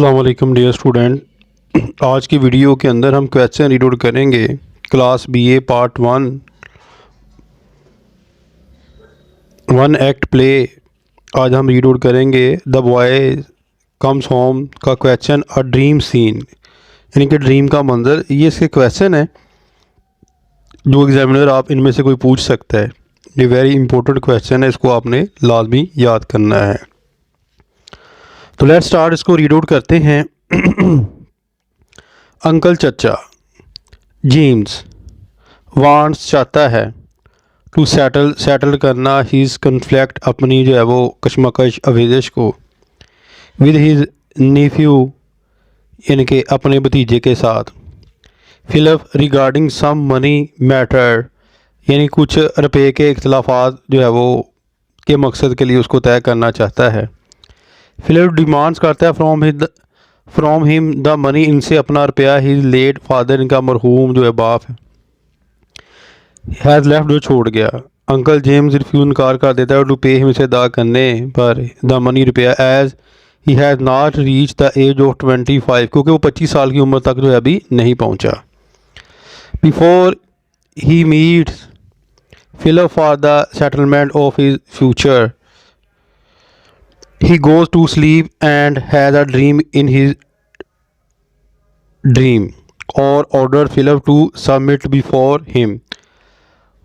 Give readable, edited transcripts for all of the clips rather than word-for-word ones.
अस्सलाम वालेकुम dear student. आज की वीडियो के अंदर हम क्वेश्चन रीड आउट करेंगे class BA part one act play. आज हम रीड आउट करेंगे द बॉय कम्स होम का क्वेश्चन अ ड्रीम सीन, यानी कि ड्रीम का मंजर। ये इसके क्वेश्चन है जो एग्जामिनर आप इनमें से कोई पूछ सकता है। ये वेरी इंपॉर्टेंट क्वेश्चन है, इसको आपने लाजमी याद करना है। तो लेट्स स्टार्ट, इसको रीड आउट करते हैं। अंकल चचा जेम्स वांट्स चाहता है टू सेटल करना हिज कन्फ्लिक्ट, अपनी जो है वो कशमकश अवेजिश को, विद हिज नेफ्यू यानी कि अपने भतीजे के साथ। Philip regarding some money matter यानी कुछ रुपये के इख्तलाफात जो है वो के मकसद के लिए उसको तय करना चाहता है। फिलअप डिमांड्स करता है फ्रॉम हिम द मनी, इनसे अपना रुपया। हिज लेट फादर, इनका मरहूम जो है बाप है, हैज़ लेफ्ट जो छोड़ गया। अंकल जेम्स रिफ्यूज, इनकार कर देता है टू पे हिम, इसे अदा करने पर द मनी रुपया, as he has not reach the age of 25, क्योंकि वो 25 साल की उम्र तक जो है अभी नहीं पहुंचा। Before he meets fill up for the settlement of his future, he goes to sleep and has a dream in his dream or order Philip to submit before him।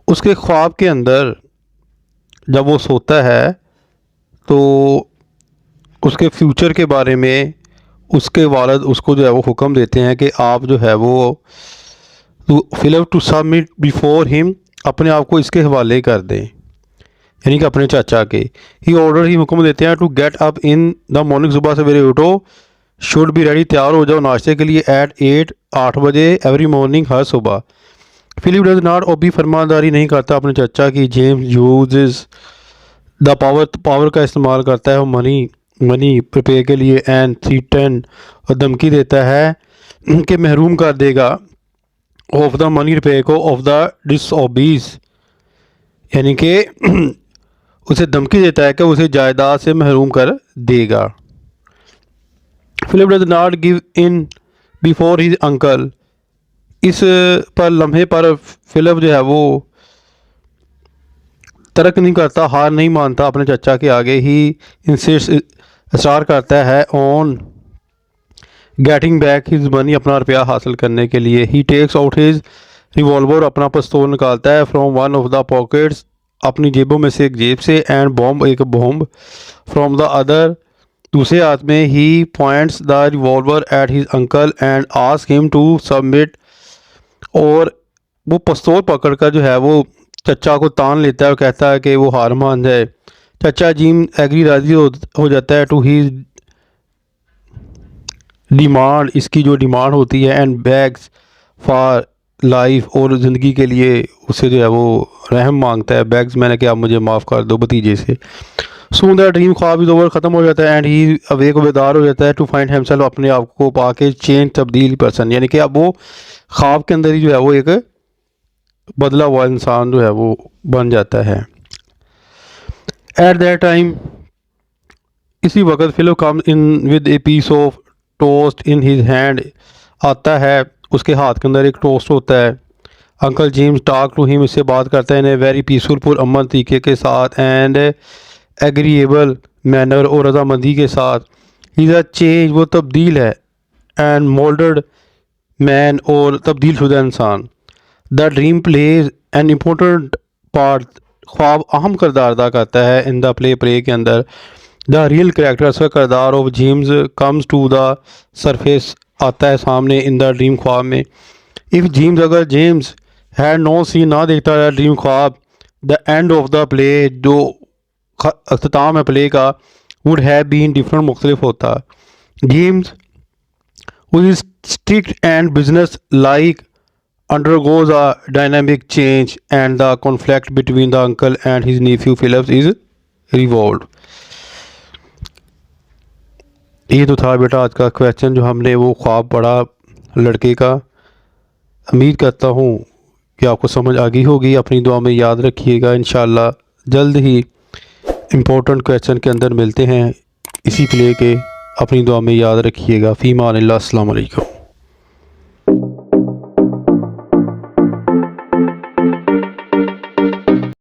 उसके ख्वाब के अंदर जब वो सोता है तो उसके फ्यूचर के बारे में उसके वालिद उसको जो है वो हुक्म देते हैं कि आप जो है वो Philip to submit before him, अपने आप को इसके हवाले कर दें, यानी कि अपने चाचा के। ही ऑर्डर, ही हुक्म देते हैं to get up in the morning, सुबह सवेरे उठो, शुड बी रेडी, तैयार हो जाओ नाश्ते के लिए, एट 8 बजे एवरी मॉर्निंग, हर सुबह। फिलिप डज नॉट ओबी, फरमादारी नहीं करता अपने चाचा की। जेम्स यूजेस द पावर का इस्तेमाल करता है मनी रुपये के लिए, एंड थ्रीटन, और धमकी देता है कि महरूम कर देगा ऑफ द मनी, रुपये को, ऑफ द डिसओबीज, यानी कि उसे धमकी देता है कि उसे जायदाद से महरूम कर देगा। Philip does not give in before his uncle, इस पर लम्हे पर फिलिप जो है वो तर्क नहीं करता, हार नहीं मानता अपने चचा के आगे। ही इंसिस्ट, इसरार करता है on getting back his money, अपना रुपया हासिल करने के लिए। He takes out his revolver, अपना पिस्तौल निकालता है, from one of the pockets, अपनी जेबों में से एक जेब से, एंड बॉम्ब, एक बॉम्ब, फ्रॉम द अदर, दूसरे हाथ में। He points the revolver at his uncle and ask him to submit, और वो पिस्तौल पकड़कर जो है वो चचा को तान लेता है और कहता है कि वो हार मान जाए। चचा जीम एग्री, राजी हो जाता है टू ही डिमांड, इसकी जो डिमांड होती है, एंड बैग्स फॉर लाइफ, और ज़िंदगी के लिए उससे जो है वो रहम मांगता है। बैग्स, मैंने कि आप मुझे माफ़ कर दो भतीजे से। सून द ड्रीम, ख्वाब इज ओवर, ख़त्म हो जाता है, एंड ही अवेक, बेदार हो जाता है, टू फाइंड हिमसेल्फ, अपने आप को पाके, चेंज, तब्दील पर्सन, यानी कि अब वो ख्वाब के अंदर ही जो है वो एक बदला हुआ इंसान जो है वो बन जाता है। एट दैट टाइम, इसी वक्त Philip come in with a piece of toast in his hand, आता है, उसके हाथ के अंदर एक टोस्ट होता है। Uncle James talk to him, इससे बात करता है इन ए वेरी पीसफुल, पुरअमन तरीके के साथ, एंड एग्रीएबल मैनर, और रजामंदी के साथ। ही इज़ अ चेंज, वो तब्दील है, एंड मोल्डर्ड मैन, और तब्दील शुदा इंसान। The dream plays an important part, ख्वाब अहम किरदार अदा करता है इन द प्ले के अंदर। द रियल करेक्टर, उसका किरदार of James comes to the surface, आता है सामने इन द ड्रीम, ख्वाब में। इफ़ जेम्स, अगर जेम्स हैड नो सीन, ना देखता है ड्रीम ख्वाब, the end of the play, जो अख्ताम है प्ले का, वुड हैव बीन डिफरेंट, मुख्तलिफ होता। James who is strict and business like undergoes a dynamic change, and the conflict between the uncle and his nephew Philip is revolved। ये तो था बेटा आज का क्वेश्चन जो हमने वो ख्वाब पढ़ा लड़के का। उम्मीद करता हूँ कि आपको समझ आ गई होगी। अपनी दुआ में याद रखिएगा। इंशाल्लाह जल्द ही इम्पोर्टेंट क्वेश्चन के अंदर मिलते हैं इसी प्ले के। अपनी दुआ में याद रखिएगा। फ़ी मान अल्लाह, अस्सलाम वालेकुम।